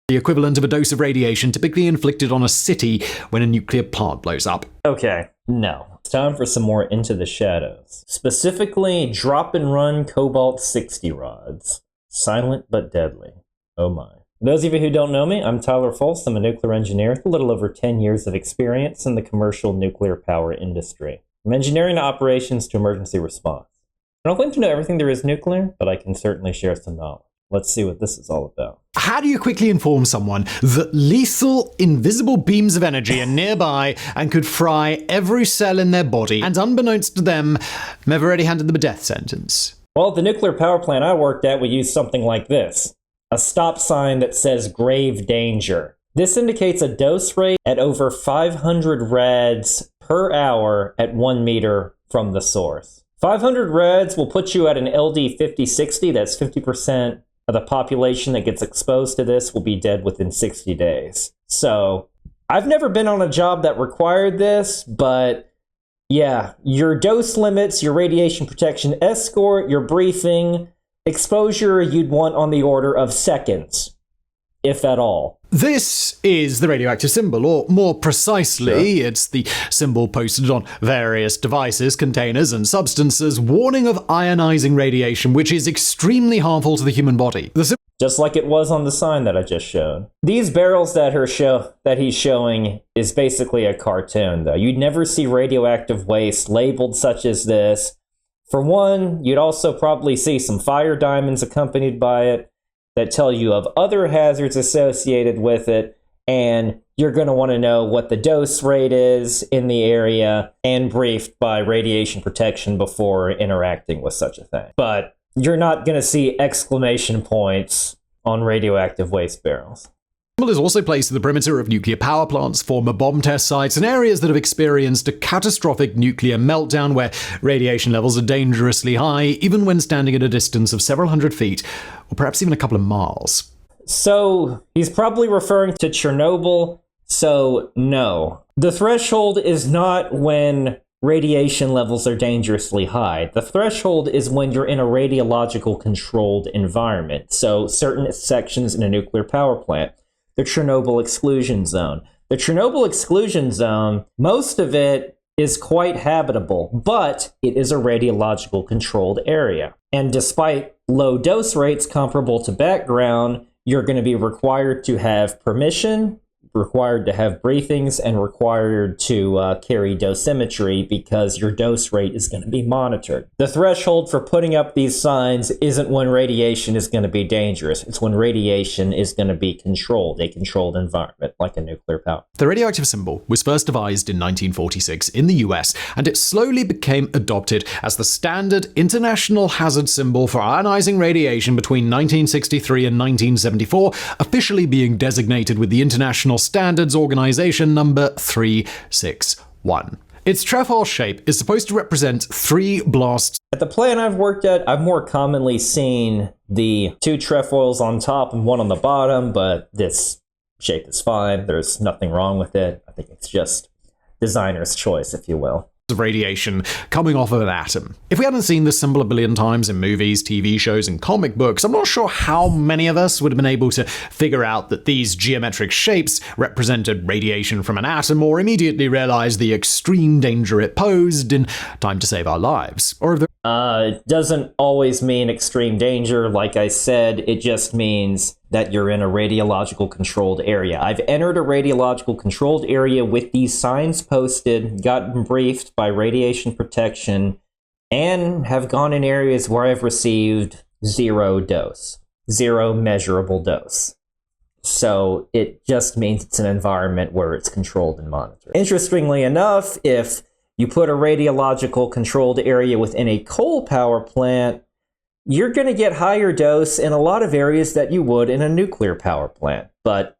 the equivalent of a dose of radiation typically inflicted on a city when a nuclear plant blows up. Okay, no. It's time for some more Into the Shadows. Specifically, drop and run Cobalt-60 rods. Silent but deadly. Oh my. Those of you who don't know me, I'm Tyler Folst. I'm a nuclear engineer with a little over 10 years of experience in the commercial nuclear power industry. From engineering to operations to emergency response. I don't claim to know everything there is nuclear, but I can certainly share some knowledge. Let's see what this is all about. How do you quickly inform someone that lethal, invisible beams of energy are nearby and could fry every cell in their body, and unbeknownst to them, have already handed them a death sentence? Well, at the nuclear power plant I worked at, we used something like this. A stop sign that says grave danger. This indicates a dose rate at over 500 rads per hour at 1 meter from the source. 500 rads will put you at an LD 50-60, that's 50% of the population that gets exposed to this will be dead within 60 days. So, I've never been on a job that required this, but yeah, your dose limits, your radiation protection escort, your briefing, exposure you'd want on the order of seconds, if at all. This is the radioactive symbol, or more precisely, it's the symbol posted on various devices, containers, and substances, warning of ionizing radiation, which is extremely harmful to the human body. Just like it was on the sign that I just showed. These barrels that he's showing is basically a cartoon, though. You'd never see radioactive waste labeled such as this. For one, you'd also probably see some fire diamonds accompanied by it that tell you of other hazards associated with it, and you're going to want to know what the dose rate is in the area and briefed by radiation protection before interacting with such a thing. But you're not going to see exclamation points on radioactive waste barrels. The symbol is also placed at the perimeter of nuclear power plants, former bomb test sites, and areas that have experienced a catastrophic nuclear meltdown where radiation levels are dangerously high, even when standing at a distance of several hundred feet, or perhaps even a couple of miles. So, he's probably referring to Chernobyl, so no. The threshold is not when radiation levels are dangerously high. The threshold is when you're in a radiological controlled environment, so certain sections in a nuclear power plant. The Chernobyl exclusion zone. The Chernobyl exclusion zone, most of it is quite habitable, but it is a radiological controlled area. And despite low dose rates comparable to background, you're going to be required to have permission, required to have briefings, and required to carry dosimetry because your dose rate is going to be monitored. The threshold for putting up these signs isn't when radiation is going to be dangerous. It's when radiation is going to be controlled, a controlled environment, like a nuclear power. The radioactive symbol was first devised in 1946 in the US, and it slowly became adopted as the standard international hazard symbol for ionizing radiation between 1963 and 1974, officially being designated with the International Standards Organization number 361. Its trefoil shape is supposed to represent 3 blasts. At the plant I've worked at, I've more commonly seen the 2 trefoils on top and 1 on the bottom, but this shape is fine. There's nothing wrong with it. I think it's just designer's choice, if you will. Of radiation coming off of an atom. If we hadn't seen this symbol a billion times in movies, TV shows, and comic books, I'm not sure how many of us would have been able to figure out that these geometric shapes represented radiation from an atom, or immediately realize the extreme danger it posed in time to save our lives. Or if it doesn't always mean extreme danger. Like I said, it just means that you're in a radiological controlled area. I've entered a radiological controlled area with these signs posted, gotten briefed by radiation protection, and have gone in areas where I've received 0 dose, 0 measurable dose. So it just means it's an environment where it's controlled and monitored. Interestingly enough, if you put a radiological controlled area within a coal power plant, you're going to get higher dose in a lot of areas that you would in a nuclear power plant. But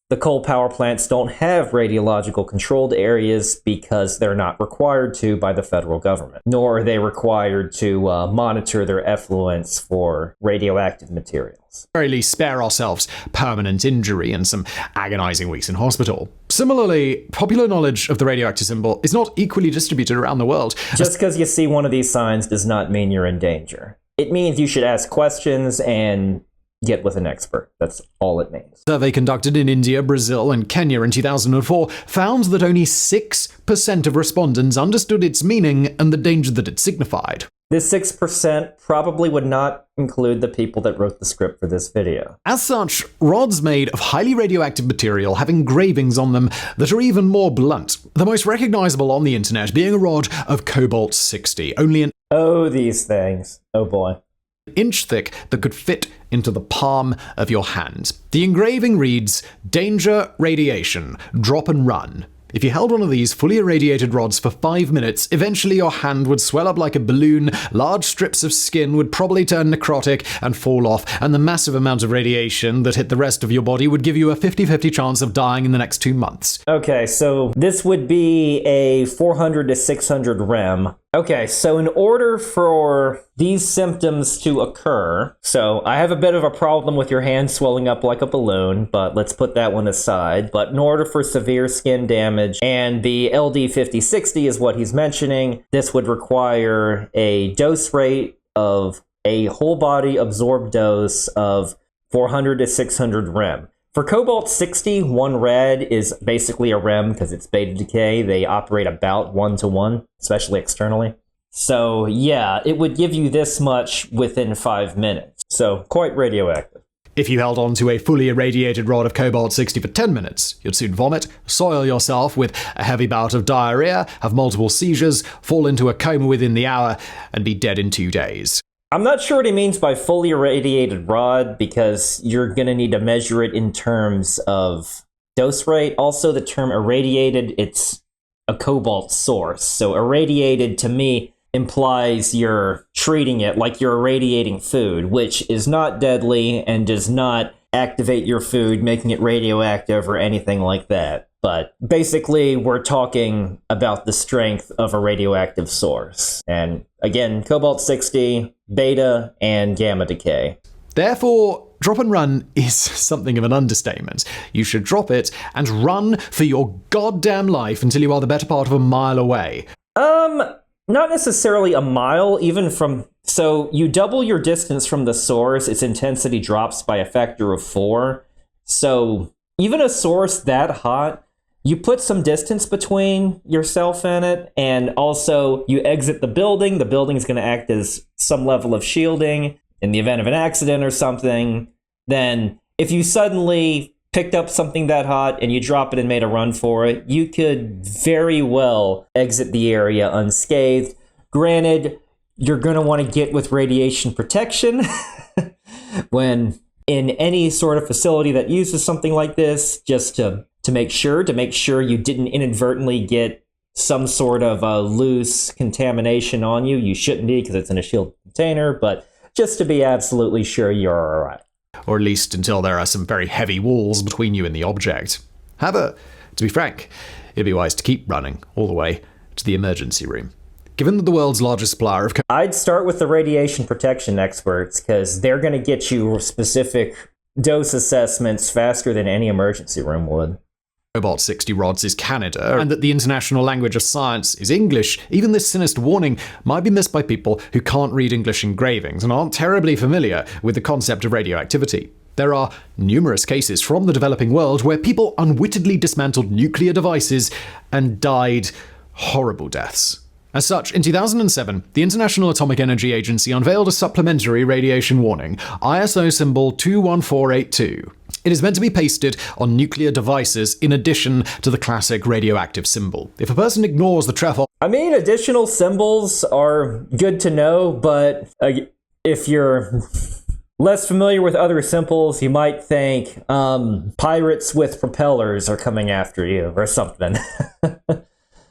the coal power plants don't have radiological controlled areas because they're not required to by the federal government, nor are they required to monitor their effluents for radioactive materials. Very least spare ourselves permanent injury and some agonizing weeks in hospital. Similarly, popular knowledge of the radioactive symbol is not equally distributed around the world. Just because you see one of these signs does not mean you're in danger. It means you should ask questions and get with an expert. That's all it means. A survey conducted in India, Brazil, and Kenya in 2004 found that only 6% of respondents understood its meaning and the danger that it signified. This 6% probably would not include the people that wrote the script for this video. As such, rods made of highly radioactive material have engravings on them that are even more blunt. The most recognizable on the internet being a rod of Cobalt-60, only an these things. Oh boy. inch thick that could fit into the palm of your hand. The engraving reads, "Danger, radiation, drop and run." If you held one of these fully irradiated rods for 5 minutes, eventually your hand would swell up like a balloon, large strips of skin would probably turn necrotic and fall off, and the massive amount of radiation that hit the rest of your body would give you a 50-50 chance of dying in the next 2 months. Okay, so this would be a 400 to 600 rem. Okay, so in order for these symptoms to occur, so I have a bit of a problem with your hand swelling up like a balloon, but let's put that one aside. But in order for severe skin damage, and the LD5060 is what he's mentioning, this would require a dose rate of a whole body absorbed dose of 400 to 600 rem. For Cobalt-60, 1 rad is basically a rem because it's beta decay. They operate about 1-to-1, especially externally. So yeah, it would give you this much within 5 minutes. So quite radioactive. If you held on to a fully irradiated rod of Cobalt-60 for 10 minutes, you'd soon vomit, soil yourself with a heavy bout of diarrhea, have multiple seizures, fall into a coma within the hour, and be dead in 2 days. I'm not sure what he means by fully irradiated rod because you're going to need to measure it in terms of dose rate. Also, the term irradiated, it's a cobalt source. So irradiated to me implies you're treating it like you're irradiating food, which is not deadly and does not activate your food, making it radioactive or anything like that. But basically, we're talking about the strength of a radioactive source. And again, Cobalt-60, beta, and gamma decay. Therefore, drop and run is something of an understatement. You should drop it and run for your goddamn life until you are the better part of a mile away. Not necessarily a mile, even from... So you double your distance from the source, its intensity drops by a factor of 4. So even a source that hot, you put some distance between yourself and it, and also you exit the building. The building is going to act as some level of shielding in the event of an accident or something. Then if you suddenly picked up something that hot and you drop it and made a run for it, you could very well exit the area unscathed. Granted, you're going to want to get with radiation protection when in any sort of facility that uses something like this, just to make sure you didn't inadvertently get some sort of loose contamination on you. You shouldn't be because it's in a shielded container, but just to be absolutely sure you're all right. Or at least until there are some very heavy walls between you and the object. However, to be frank, it'd be wise to keep running all the way to the emergency room. Given that the world's largest supplier of I'd start with the radiation protection experts because they're going to get you specific dose assessments faster than any emergency room would. Cobalt-60 rods is Canada, and that the international language of science is English, even this sinister warning might be missed by people who can't read English engravings and aren't terribly familiar with the concept of radioactivity. There are numerous cases from the developing world where people unwittingly dismantled nuclear devices and died horrible deaths. As such, in 2007, the International Atomic Energy Agency unveiled a supplementary radiation warning, ISO symbol 21482. It is meant to be pasted on nuclear devices in addition to the classic radioactive symbol. If a person ignores the trefoil... I mean, additional symbols are good to know, but if you're less familiar with other symbols, you might think pirates with propellers are coming after you or something.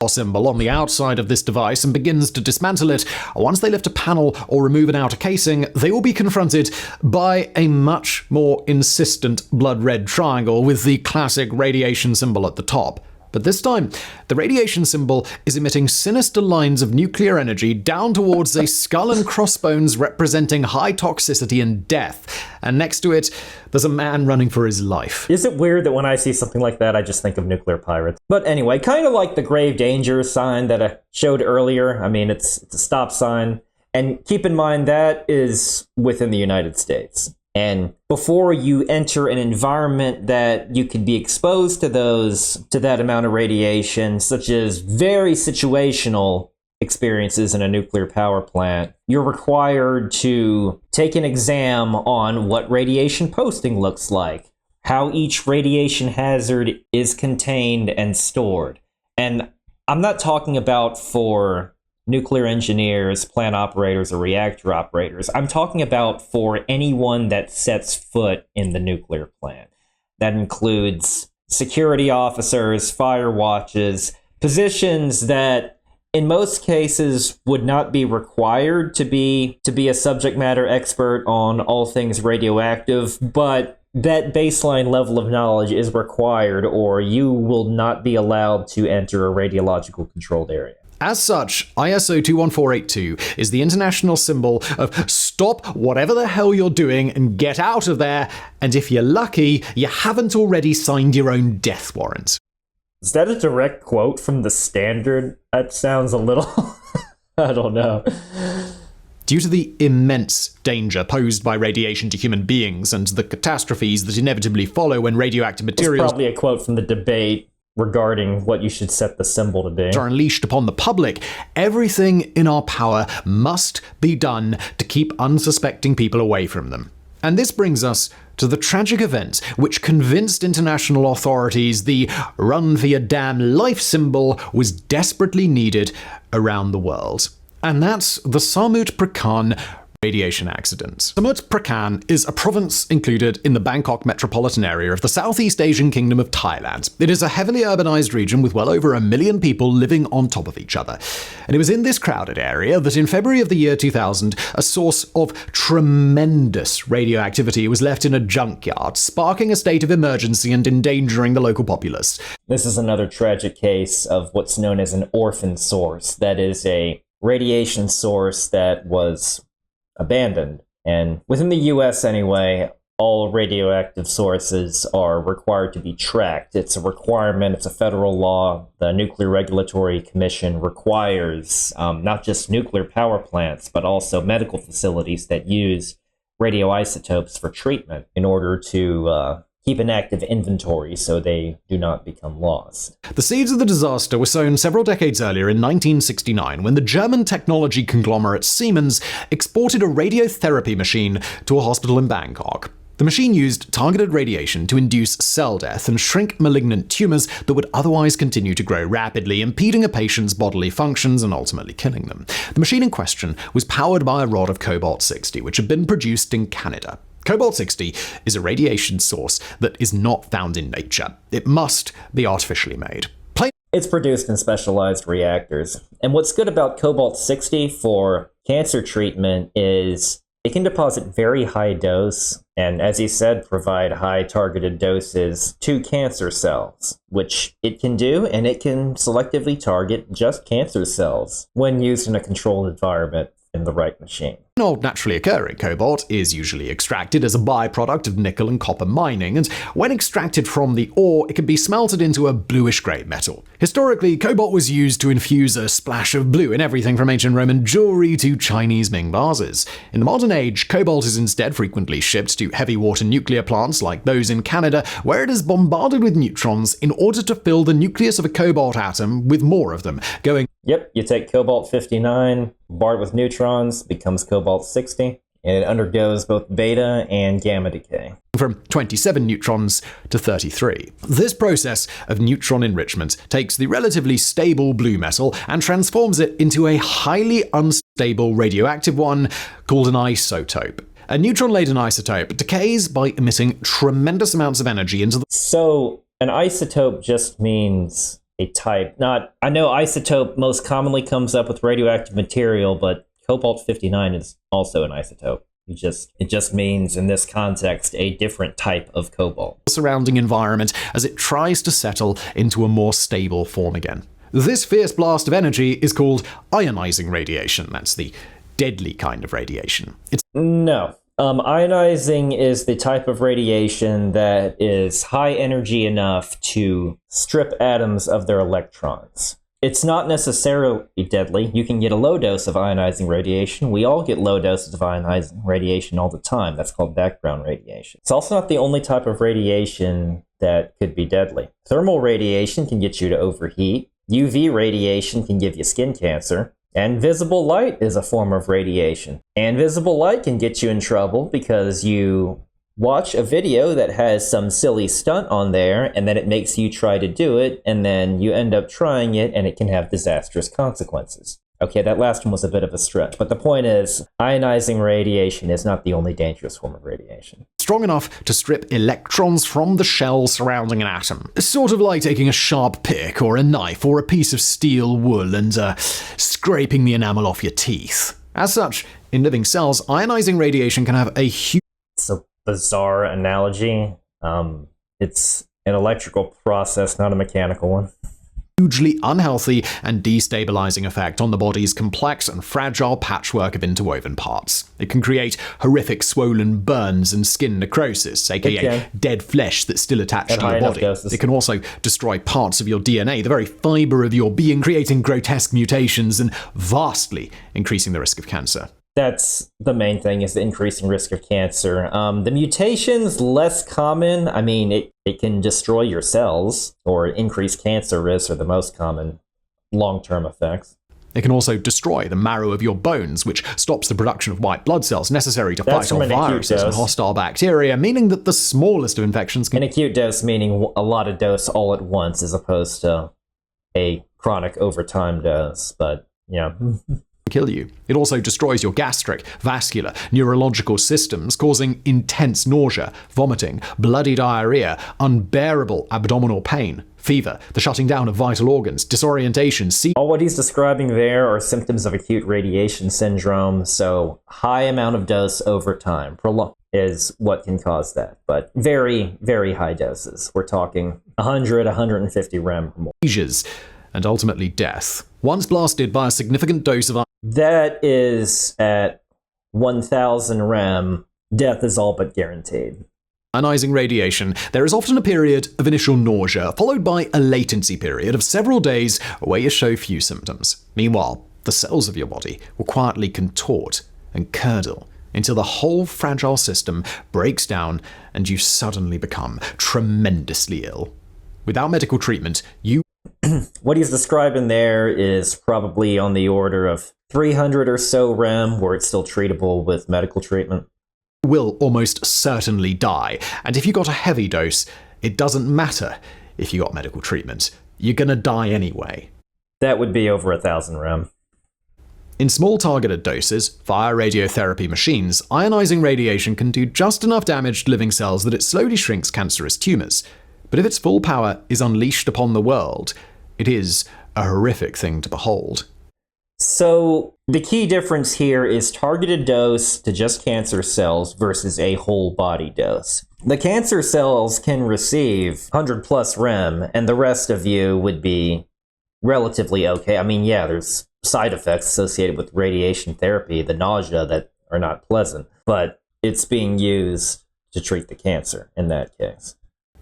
symbol on the outside of this device and begins to dismantle it. Once they lift a panel or remove an outer casing, they will be confronted by a much more insistent blood red triangle with the classic radiation symbol at the top. But this time, the radiation symbol is emitting sinister lines of nuclear energy down towards a skull and crossbones representing high toxicity and death. And next to it, there's a man running for his life. Is it weird that when I see something like that, I just think of nuclear pirates? But anyway, kind of like the grave danger sign that I showed earlier. I mean, it's a stop sign. And keep in mind, that is within the United States. And before you enter an environment that you could be exposed to that amount of radiation, such as very situational experiences in a nuclear power plant, you're required to take an exam on what radiation posting looks like, how each radiation hazard is contained and stored. And I'm not talking about for nuclear engineers, plant operators, or reactor operators. I'm talking about for anyone that sets foot in the nuclear plant. That includes security officers, fire watches, positions that in most cases would not be required to be a subject matter expert on all things radioactive, but that baseline level of knowledge is required, or you will not be allowed to enter a radiological controlled area. As such, ISO 21482 is the international symbol of stop whatever the hell you're doing and get out of there, and if you're lucky, you haven't already signed your own death warrant. Is that a direct quote from the Standard? That sounds a little... I don't know. Due to the immense danger posed by radiation to human beings and the catastrophes that inevitably follow when radioactive materials... It's probably a quote from the debate regarding what you should set the symbol to be. ...are unleashed upon the public, everything in our power must be done to keep unsuspecting people away from them. And this brings us to the tragic event which convinced international authorities the run for your damn life symbol was desperately needed around the world. And that's the Samut Prakan radiation accident. Samut Prakan is a province included in the Bangkok metropolitan area of the Southeast Asian kingdom of Thailand. It is a heavily urbanized region with well over 1 million people living on top of each other. And it was in this crowded area that in February of the year 2000, a source of tremendous radioactivity was left in a junkyard, sparking a state of emergency and endangering the local populace. This is another tragic case of what's known as an orphan source. That is a radiation source that was abandoned. And within the US anyway, all radioactive sources are required to be tracked. It's a requirement, it's a federal law. The Nuclear Regulatory Commission requires not just nuclear power plants, but also medical facilities that use radioisotopes for treatment in order to keep an active inventory so they do not become lost. The seeds of the disaster were sown several decades earlier in 1969 when the German technology conglomerate Siemens exported a radiotherapy machine to a hospital in Bangkok. The machine used targeted radiation to induce cell death and shrink malignant tumors that would otherwise continue to grow rapidly, impeding a patient's bodily functions and ultimately killing them. The machine in question was powered by a rod of Cobalt-60, which had been produced in Canada. Cobalt-60 is a radiation source that is not found in nature. It must be artificially made. It's produced in specialized reactors. And what's good about Cobalt-60 for cancer treatment is it can deposit very high dose and, as he said, provide high targeted doses to cancer cells, which it can do, and it can selectively target just cancer cells when used in a controlled environment in the right machine. All naturally occurring cobalt is usually extracted as a byproduct of nickel and copper mining, and when extracted from the ore, it can be smelted into a bluish-grey metal. Historically, cobalt was used to infuse a splash of blue in everything from ancient Roman jewelry to Chinese Ming vases. In the modern age, cobalt is instead frequently shipped to heavy-water nuclear plants like those in Canada, where it is bombarded with neutrons in order to fill the nucleus of a cobalt atom with more of them, going... Yep, you take Cobalt-59, bombard with neutrons, becomes Cobalt-60, and it undergoes both beta and gamma decay. From 27 neutrons to 33. This process of neutron enrichment takes the relatively stable blue metal and transforms it into a highly unstable radioactive one called an isotope. A neutron-laden isotope decays by emitting tremendous amounts of energy into the... So, an isotope just means a type. I know isotope most commonly comes up with radioactive material, but Cobalt-59 is also an isotope. It just means, in this context, a different type of cobalt. Surrounding environment as it tries to settle into a more stable form again. This fierce blast of energy is called ionizing radiation. That's the deadly kind of radiation. No. Ionizing is the type of radiation that is high energy enough to strip atoms of their electrons. It's not necessarily deadly. You can get a low dose of ionizing radiation. We all get low doses of ionizing radiation all the time. That's called background radiation. It's also not the only type of radiation that could be deadly. Thermal radiation can get you to overheat. UV radiation can give you skin cancer. And visible light is a form of radiation. And visible light can get you in trouble because you watch a video that has some silly stunt on there, and then it makes you try to do it, and then you end up trying it, and it can have disastrous consequences. Okay, that last one was a bit of a stretch, but the point is, ionizing radiation is not the only dangerous form of radiation. Strong enough to strip electrons from the shell surrounding an atom. Sort of like taking a sharp pick or a knife or a piece of steel wool and scraping the enamel off your teeth. As such, in living cells, ionizing radiation can have a huge... It's a bizarre analogy. It's an electrical process, not a mechanical one. Hugely unhealthy and destabilizing effect on the body's complex and fragile patchwork of interwoven parts. It can create horrific swollen burns and skin necrosis, aka dead flesh that's still attached to your body. It can also destroy parts of your DNA, the very fiber of your being, creating grotesque mutations and vastly increasing the risk of cancer. That's the main thing, is the increasing risk of cancer. The mutations, less common. I mean, it can destroy your cells, or increase cancer risks are the most common long-term effects. It can also destroy the marrow of your bones, which stops the production of white blood cells necessary to fight off viruses and hostile bacteria, meaning that the smallest of infections can... An acute dose meaning a lot of dose all at once, as opposed to a chronic overtime dose, but yeah. Kill you. It also destroys your gastric, vascular, neurological systems, causing intense nausea, vomiting, bloody diarrhea, unbearable abdominal pain, fever, the shutting down of vital organs, disorientation. All what he's describing there are symptoms of acute radiation syndrome, so high amount of dose over time, prolonged, is what can cause that. But very, very high doses. We're talking 100, 150 rem or more. Seizures, and ultimately death. Once blasted by a significant dose of... That is at 1000 rem, death is all but guaranteed. Ionizing radiation, there is often a period of initial nausea, followed by a latency period of several days where you show few symptoms. Meanwhile, the cells of your body will quietly contort and curdle until the whole fragile system breaks down and you suddenly become tremendously ill. Without medical treatment, you... What he's describing there is probably on the order of 300 or so rem, where it's still treatable with medical treatment. Will almost certainly die, and if you got a heavy dose, it doesn't matter if you got medical treatment. You're gonna die anyway. That would be over 1000 rem. In small targeted doses, via radiotherapy machines, ionizing radiation can do just enough damage to living cells that it slowly shrinks cancerous tumors. But if its full power is unleashed upon the world, it is a horrific thing to behold. So the key difference here is targeted dose to just cancer cells versus a whole body dose. The cancer cells can receive 100 plus rem, and the rest of you would be relatively okay. I mean, yeah, there's side effects associated with radiation therapy, the nausea that are not pleasant, but it's being used to treat the cancer in that case.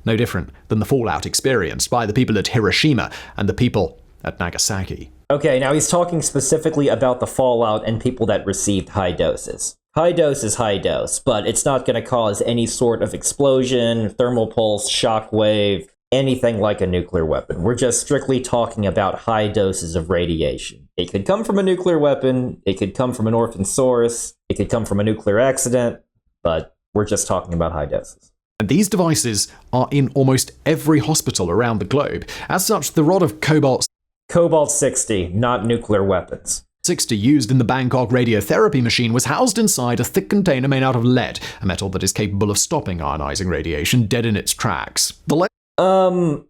No different than the fallout experienced by the people at Hiroshima and the people at Nagasaki. Okay, now he's talking specifically about the fallout and people that received high doses. High dose is high dose, but it's not going to cause any sort of explosion, thermal pulse, shock wave, anything like a nuclear weapon. We're just strictly talking about high doses of radiation. It could come from a nuclear weapon, it could come from an orphan source, it could come from a nuclear accident, but we're just talking about high doses. And these devices are in almost every hospital around the globe. As such, the rod of Cobalt-60, not nuclear weapons. 60 used in the Bangkok radiotherapy machine was housed inside a thick container made out of lead, a metal that is capable of stopping ionizing radiation dead in its tracks. The lead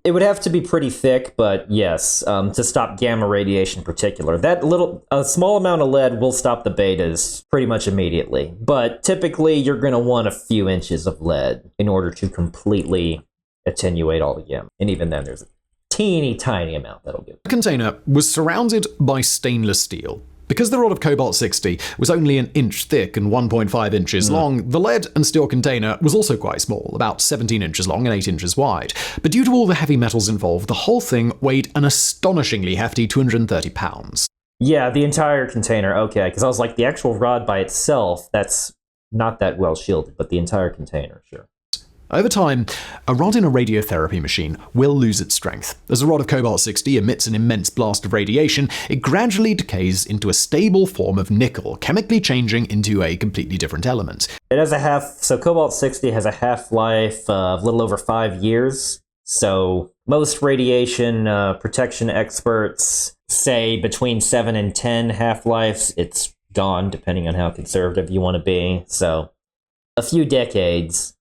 It would have to be pretty thick, but yes, to stop gamma radiation in particular. A small amount of lead will stop the betas pretty much immediately, but typically you're going to want a few inches of lead in order to completely attenuate all the gamma. And even then, there's a teeny tiny amount that'll do. The container was surrounded by stainless steel. Because the rod of Cobalt-60 was only an inch thick and 1.5 inches long, the lead and steel container was also quite small, about 17 inches long and 8 inches wide. But due to all the heavy metals involved, the whole thing weighed an astonishingly hefty 230 pounds. Yeah, the entire container, okay, because I was like, the actual rod by itself, that's not that well shielded, but the entire container, sure. Over time, a rod in a radiotherapy machine will lose its strength. As a rod of Cobalt-60 emits an immense blast of radiation, it gradually decays into a stable form of nickel, chemically changing into a completely different element. It has so Cobalt-60 has a half-life of a little over 5 years. So most radiation protection experts say between 7 and 10 half-lives. It's gone, depending on how conservative you want to be. So a few decades,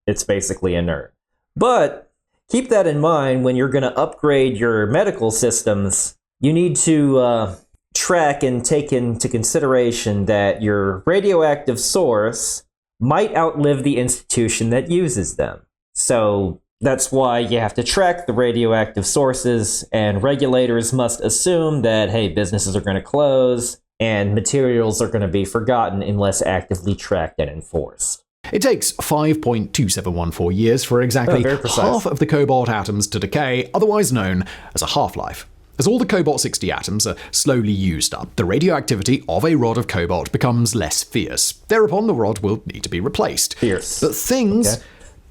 it's basically inert. But keep that in mind when you're going to upgrade your medical systems. You need to track and take into consideration that your radioactive source might outlive the institution that uses them. So that's why you have to track the radioactive sources, and regulators must assume that, hey, businesses are going to close and materials are going to be forgotten unless actively tracked and enforced. It takes 5.2714 years for exactly half of the cobalt atoms to decay, otherwise known as a half-life. As all the Cobalt-60 atoms are slowly used up, the radioactivity of a rod of cobalt becomes less fierce. Thereupon, the rod will need to be replaced. Fierce. But things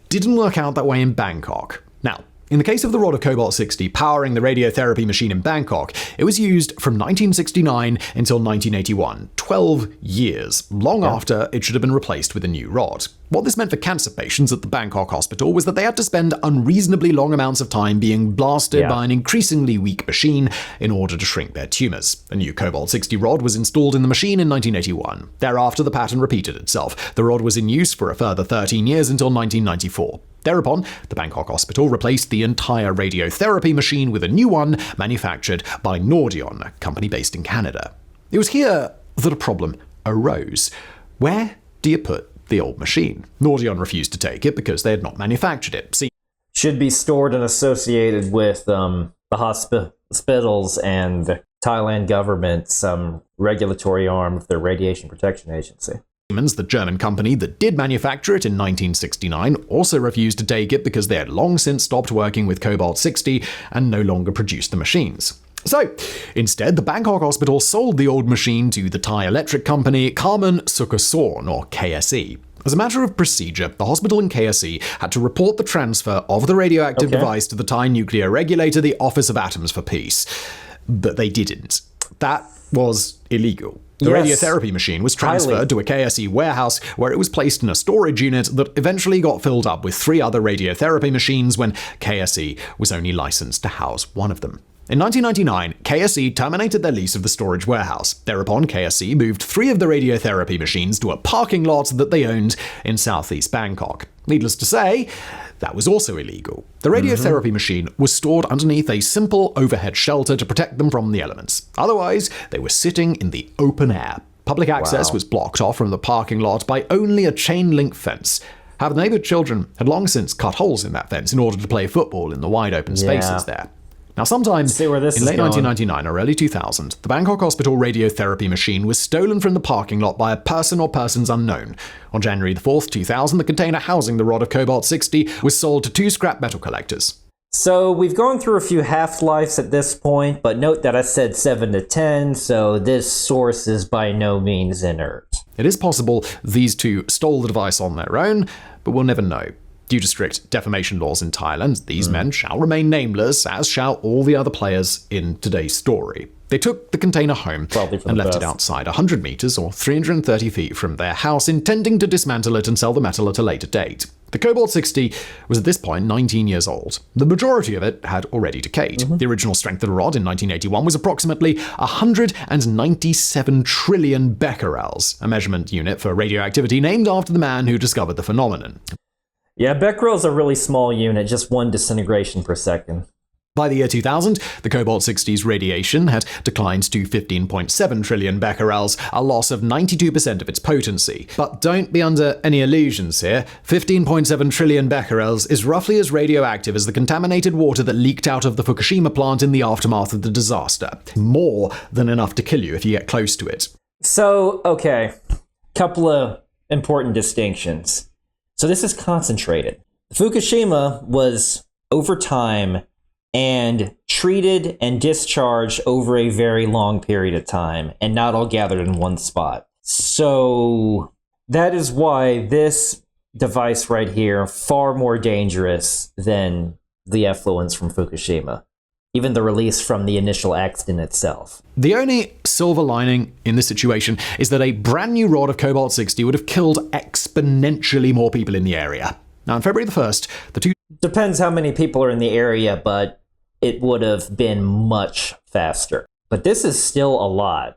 didn't work out that way in Bangkok. Now, in the case of the rod of Cobalt-60 powering the radiotherapy machine in Bangkok, it was used from 1969 until 1981, 12 years, long after it should have been replaced with a new rod. What this meant for cancer patients at the Bangkok hospital was that they had to spend unreasonably long amounts of time being blasted by an increasingly weak machine in order to shrink their tumors. A new Cobalt-60 rod was installed in the machine in 1981. Thereafter, the pattern repeated itself. The rod was in use for a further 13 years until 1994. Thereupon, the Bangkok hospital replaced the entire radiotherapy machine with a new one manufactured by Nordion, a company based in Canada. It was here that a problem arose. Where do you put the old machine? Nordion refused to take it because they had not manufactured it. Should be stored and associated with the hospitals and the Thailand government's regulatory arm of their radiation protection agency. The German company that did manufacture it in 1969 also refused to take it because they had long since stopped working with Cobalt-60 and no longer produced the machines. So, instead, the Bangkok hospital sold the old machine to the Thai electric company Kharman Sukhasorn, or KSE. As a matter of procedure, the hospital and KSE had to report the transfer of the radioactive device to the Thai nuclear regulator, the Office of Atoms for Peace. But they didn't. That was illegal. The radiotherapy machine was transferred to a KSE warehouse where it was placed in a storage unit that eventually got filled up with 3 other radiotherapy machines when KSE was only licensed to house one of them. In 1999, KSE terminated their lease of the storage warehouse. Thereupon, KSE moved 3 of the radiotherapy machines to a parking lot that they owned in southeast Bangkok. Needless to say, that was also illegal. The radiotherapy machine was stored underneath a simple overhead shelter to protect them from the elements. Otherwise, they were sitting in the open air. Public access was blocked off from the parking lot by only a chain-link fence. However, the neighbored children had long since cut holes in that fence in order to play football in the wide open spaces there. Now, sometime in late 1999 or early 2000, the Bangkok hospital radiotherapy machine was stolen from the parking lot by a person or persons unknown. On January 4th, 2000, the container housing the rod of Cobalt-60 was sold to 2 scrap metal collectors. So we've gone through a few half-lives at this point, but note that I said 7 to 10, so this source is by no means inert. It is possible these 2 stole the device on their own, but we'll never know. Due to strict defamation laws in Thailand, these men shall remain nameless, as shall all the other players in today's story. They took the container home and left it outside 100 meters or 330 feet from their house, intending to dismantle it and sell the metal at a later date. The Cobalt-60 was at this point 19 years old. The majority of it had already decayed. The original strength of the rod in 1981 was approximately 197 trillion becquerels, a measurement unit for radioactivity named after the man who discovered the phenomenon. Yeah, becquerel's a really small unit, just 1 disintegration per second. By the year 2000, the Cobalt-60's radiation had declined to 15.7 trillion becquerels, a loss of 92% of its potency. But don't be under any illusions here. 15.7 trillion becquerels is roughly as radioactive as the contaminated water that leaked out of the Fukushima plant in the aftermath of the disaster. More than enough to kill you if you get close to it. So, okay, couple of important distinctions. So this is concentrated. Fukushima was, over time, and treated and discharged over a very long period of time, and not all gathered in one spot. So that is why this device right here, far more dangerous than the effluents from Fukushima. Even the release from the initial accident itself. The only silver lining in this situation is that a brand new rod of Cobalt-60 would have killed exponentially more people in the area. Now, on February the 1st, the two... Depends how many people are in the area, but it would have been much faster. But this is still a lot.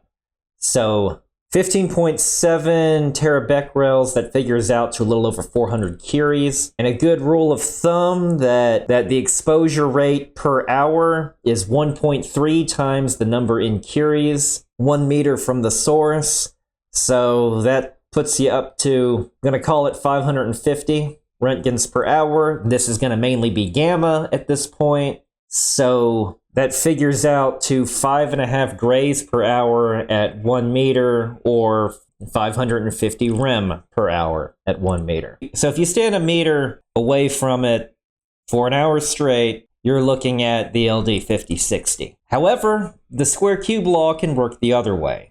So 15.7 terabecquerels, that figures out to a little over 400 curies. And a good rule of thumb that the exposure rate per hour is 1.3 times the number in curies, 1 meter from the source. So that puts you up to, I'm going to call it 550 roentgens per hour. This is going to mainly be gamma at this point. So that figures out to 5.5 grays per hour at 1 meter, or 550 rem per hour at 1 meter. So if you stand a meter away from it for an hour straight, you're looking at the LD5060. However, the square cube law can work the other way.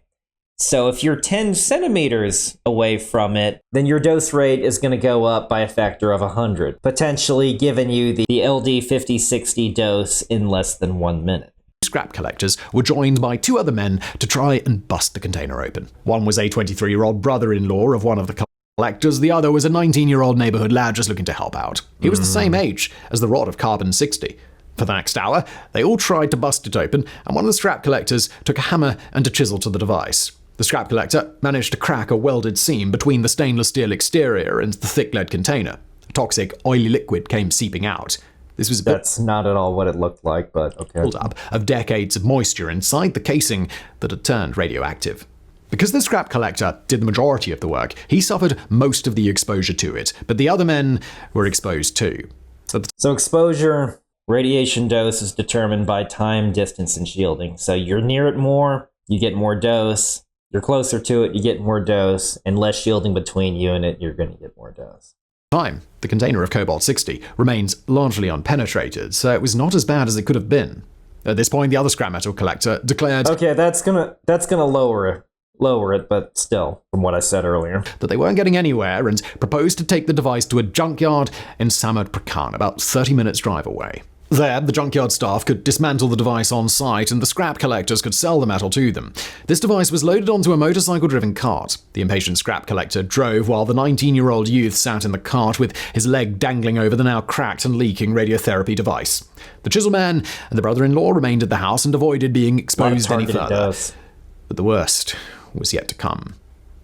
So if you're 10 centimeters away from it, then your dose rate is going to go up by a factor of 100, potentially giving you the LD5060 dose in less than 1 minute. Scrap collectors were joined by two other men to try and bust the container open. One was a 23-year-old brother-in-law of one of the collectors, the other was a 19-year-old neighborhood lad just looking to help out. He was the same age as the rod of carbon-60. For the next hour, they all tried to bust it open, and one of the scrap collectors took a hammer and a chisel to the device. The scrap collector managed to crack a welded seam between the stainless steel exterior and the thick lead container. A toxic, oily liquid came seeping out. This was That's not at all what it looked like, but okay. Build-up of decades of moisture inside the casing that had turned radioactive. Because the scrap collector did the majority of the work, he suffered most of the exposure to it, but the other men were exposed too. So exposure, radiation dose is determined by time, distance, and shielding. So you're near it more, you get more dose. You're closer to it, you get more dose, and less shielding between you and it, you're going to get more dose. Time, the container of Cobalt-60 remains largely unpenetrated, so it was not as bad as it could have been. At this point, the other scrap metal collector declared, okay, that's gonna lower it, but still, from what I said earlier, that they weren't getting anywhere and proposed to take the device to a junkyard in Samut Prakan, about 30 minutes drive away. There, the junkyard staff could dismantle the device on site and the scrap collectors could sell the metal to them. This device was loaded onto a motorcycle-driven cart. The impatient scrap collector drove while the 19-year-old youth sat in the cart with his leg dangling over the now cracked and leaking radiotherapy device. The chisel man and the brother-in-law remained at the house and avoided being exposed any further. But the worst was yet to come.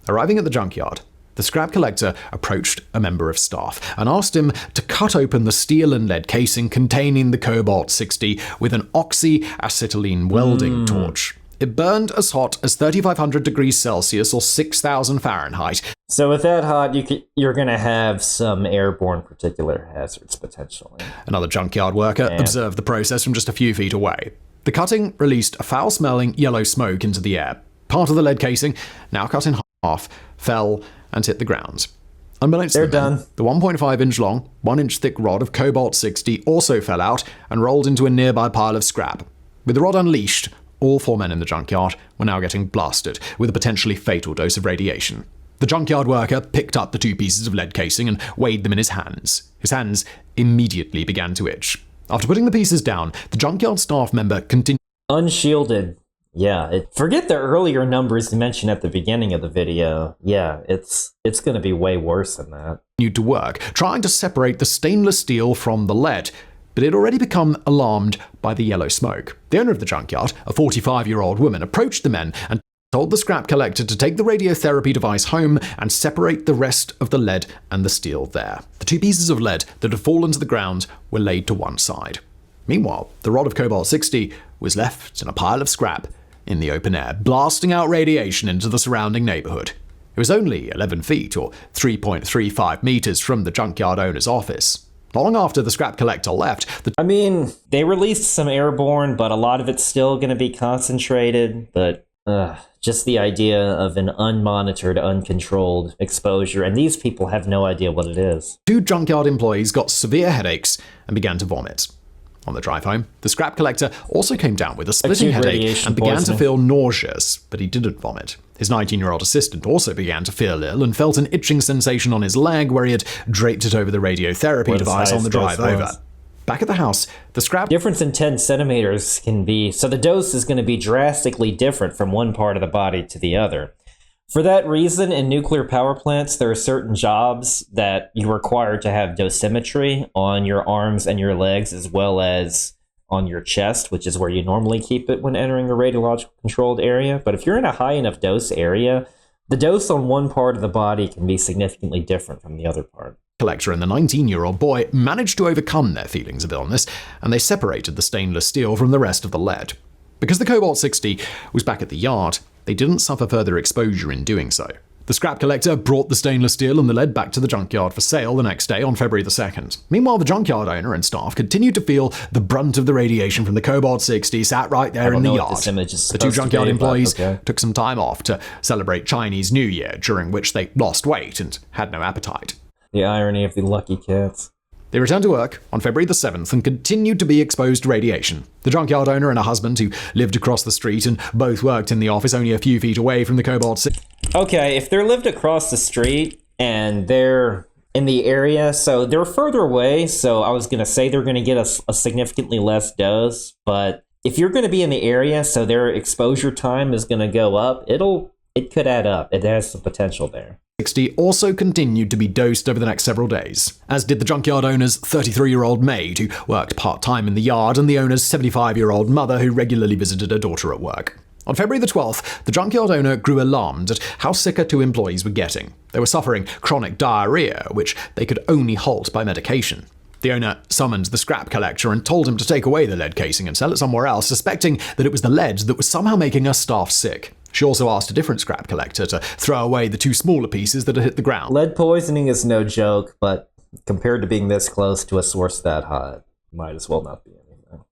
Arriving at the junkyard, the scrap collector approached a member of staff and asked him to cut open the steel and lead casing containing the Cobalt-60 with an oxyacetylene welding torch. It burned as hot as 3,500 degrees Celsius or 6,000 Fahrenheit. So with that hot, you're going to have some airborne particulate hazards, potentially. Another junkyard worker observed the process from just a few feet away. The cutting released a foul-smelling yellow smoke into the air. Part of the lead casing, now cut in half, fell and hit the ground. Unbeknownst to them, the 1.5-inch long, 1-inch thick rod of Cobalt-60 also fell out and rolled into a nearby pile of scrap. With the rod unleashed, all 4 men in the junkyard were now getting blasted with a potentially fatal dose of radiation. The junkyard worker picked up the 2 pieces of lead casing and weighed them in his hands. His hands immediately began to itch. After putting the pieces down, the junkyard staff member continued. Unshielded. Yeah, forget the earlier numbers you mentioned at the beginning of the video. Yeah, it's going to be way worse than that. To work, trying to separate the stainless steel from the lead, but it had already become alarmed by the yellow smoke. The owner of the junkyard, a 45-year-old woman, approached the men and told the scrap collector to take the radiotherapy device home and separate the rest of the lead and the steel there. The 2 pieces of lead that had fallen to the ground were laid to one side. Meanwhile, the rod of Cobalt-60 was left in a pile of scrap in the open air, blasting out radiation into the surrounding neighborhood. It was only 11 feet, or 3.35 meters, from the junkyard owner's office. Not long after the scrap collector left, they released some airborne, but a lot of it's still going to be concentrated. But just the idea of an unmonitored, uncontrolled exposure, and these people have no idea what it is. 2 junkyard employees got severe headaches and began to vomit. On the drive home, the scrap collector also came down with a splitting headache and began to feel nauseous, but he didn't vomit. His 19-year-old assistant also began to feel ill and felt an itching sensation on his leg where he had draped it over the radiotherapy device on the drive over. Back at the house, the scrap... Difference in 10 centimeters can be... So the dose is going to be drastically different from one part of the body to the other. For that reason, in nuclear power plants, there are certain jobs that you require to have dosimetry on your arms and your legs, as well as on your chest, which is where you normally keep it when entering a radiological controlled area. But if you're in a high enough dose area, the dose on one part of the body can be significantly different from the other part. Collector and the 19-year-old boy managed to overcome their feelings of illness, and they separated the stainless steel from the rest of the lead. Because the Cobalt-60 was back at the yard, they didn't suffer further exposure in doing so. The scrap collector brought the stainless steel and the lead back to the junkyard for sale the next day on February the 2nd. Meanwhile, the junkyard owner and staff continued to feel the brunt of the radiation from the Cobalt-60 sat right there in the yard. The 2 junkyard employees took some time off to celebrate Chinese New Year, during which they lost weight and had no appetite. The irony of the lucky cats. They returned to work on February the 7th and continued to be exposed to radiation. The junkyard owner and a husband who lived across the street and both worked in the office only a few feet away from the Cobalt-60. Okay, if they're lived across the street and they're in the area, so they're further away, so I was going to say they're going to get a significantly less dose, but if you're going to be in the area, so their exposure time is going to go up, it could add up. It has the potential there. 60 also continued to be dosed over the next several days, as did the junkyard owner's 33-year-old maid, who worked part-time in the yard, and the owner's 75-year-old mother, who regularly visited her daughter at work. On February the 12th, the junkyard owner grew alarmed at how sick her 2 employees were getting. They were suffering chronic diarrhea, which they could only halt by medication. The owner summoned the scrap collector and told him to take away the lead casing and sell it somewhere else, suspecting that it was the lead that was somehow making her staff sick. She also asked a different scrap collector to throw away the 2 smaller pieces that had hit the ground. Lead poisoning is no joke, but compared to being this close to a source that hot, might as well not be anything.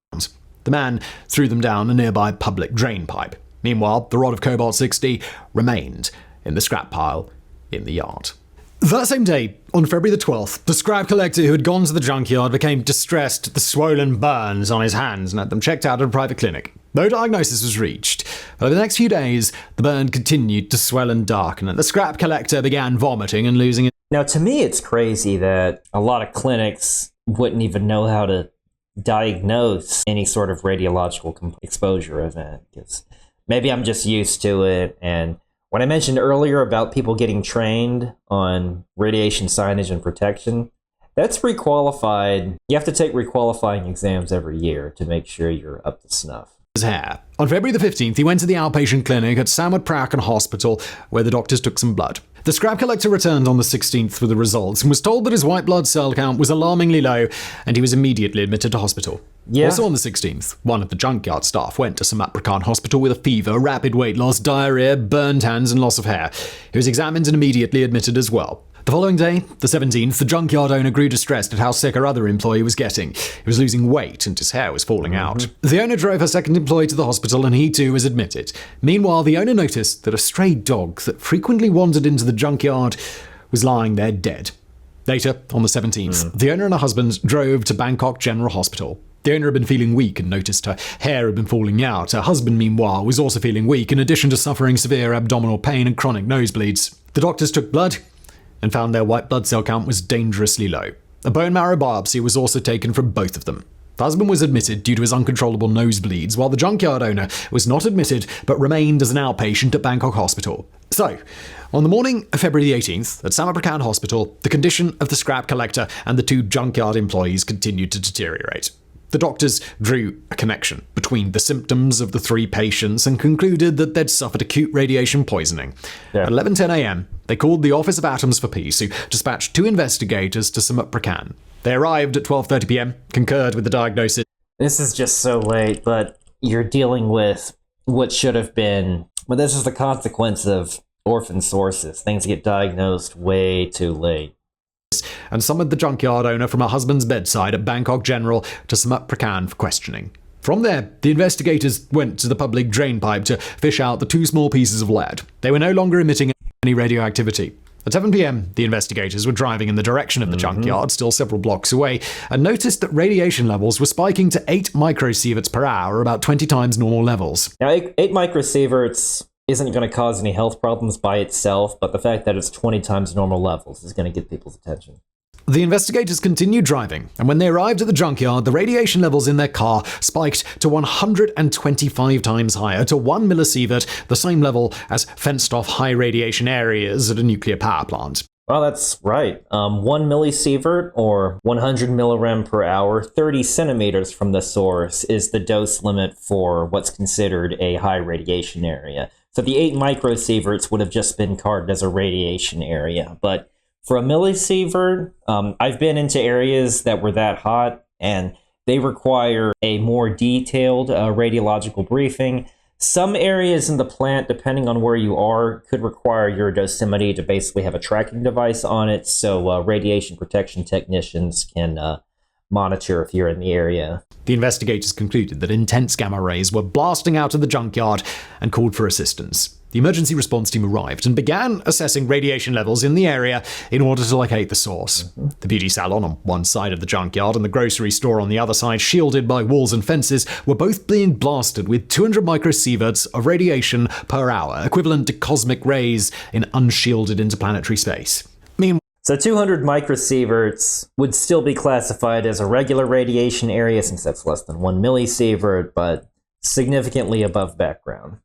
The man threw them down a nearby public drain pipe. Meanwhile, the rod of Cobalt-60 remained in the scrap pile in the yard. That same day, on February the 12th, the scrap collector who had gone to the junkyard became distressed at the swollen burns on his hands and had them checked out at a private clinic. No diagnosis was reached. Over the next few days, the burn continued to swell and darken, and the scrap collector began vomiting and losing it. Now, to me, it's crazy that a lot of clinics wouldn't even know how to diagnose any sort of radiological exposure event. Because maybe I'm just used to it, and when I mentioned earlier about people getting trained on radiation signage and protection, that's requalified. You have to take requalifying exams every year to make sure you're up to snuff. His hair. On February the 15th, he went to the outpatient clinic at Samut Prakan Hospital, where the doctors took some blood. The scrap collector returned on the 16th with the results and was told that his white blood cell count was alarmingly low, and he was immediately admitted to hospital. Yeah. Also on the 16th, one of the junkyard staff went to Samut Prakan Hospital with a fever, rapid weight loss, diarrhea, burned hands, and loss of hair. He was examined and immediately admitted as well. The following day, the 17th, the junkyard owner grew distressed at how sick her other employee was getting. He was losing weight and his hair was falling out. The owner drove her second employee to the hospital and he too was admitted. Meanwhile, the owner noticed that a stray dog that frequently wandered into the junkyard was lying there dead. Later, on the 17th, the owner and her husband drove to Bangkok General Hospital. The owner had been feeling weak and noticed her hair had been falling out. Her husband, meanwhile, was also feeling weak, in addition to suffering severe abdominal pain and chronic nosebleeds. The doctors took blood and found their white blood cell count was dangerously low. A bone marrow biopsy was also taken from both of them. The husband was admitted due to his uncontrollable nosebleeds, while the junkyard owner was not admitted but remained as an outpatient at Bangkok Hospital. So, on the morning of February the 18th, at Samut Prakan Hospital, the condition of the scrap collector and the 2 junkyard employees continued to deteriorate. The doctors drew a connection between the symptoms of the 3 patients and concluded that they'd suffered acute radiation poisoning. At 11:10 a.m., they called the Office of Atoms for Peace, who dispatched 2 investigators to Samut Prakan. They arrived at 12:30 p.m., concurred with the diagnosis. This is just so late, but you're dealing with what should have been. But this is the consequence of orphan sources. Things get diagnosed way too late. And summoned the junkyard owner from her husband's bedside at Bangkok General to Samut Prakan for questioning. From there, the investigators went to the public drain pipe to fish out the 2 small pieces of lead. They were no longer emitting any radioactivity. At 7 p.m., the investigators were driving in the direction of the junkyard, still several blocks away, and noticed that radiation levels were spiking to 8 microsieverts per hour, about 20 times normal levels. Now, 8 microsieverts isn't going to cause any health problems by itself, but the fact that it's 20 times normal levels is going to get people's attention. The investigators continued driving, and when they arrived at the junkyard, the radiation levels in their car spiked to 125 times higher, to 1 millisievert, the same level as fenced-off high radiation areas at a nuclear power plant. Well, that's right. 1 millisievert, or 100 millirem per hour, 30 centimeters from the source, is the dose limit for what's considered a high radiation area. So the 8 microsieverts would have just been carved as a radiation area, but for a millisievert, I've been into areas that were that hot, and they require a more detailed radiological briefing. Some areas in the plant, depending on where you are, could require your dosimetry to basically have a tracking device on it, so radiation protection technicians can monitor if you're in the area. The investigators concluded that intense gamma rays were blasting out of the junkyard and called for assistance. The emergency response team arrived and began assessing radiation levels in the area in order to locate the source. The beauty salon on one side of the junkyard and the grocery store on the other side, shielded by walls and fences, were both being blasted with 200 microsieverts of radiation per hour, equivalent to cosmic rays in unshielded interplanetary space. So 200 microsieverts would still be classified as a regular radiation area, since that's less than 1 millisievert, but significantly above background.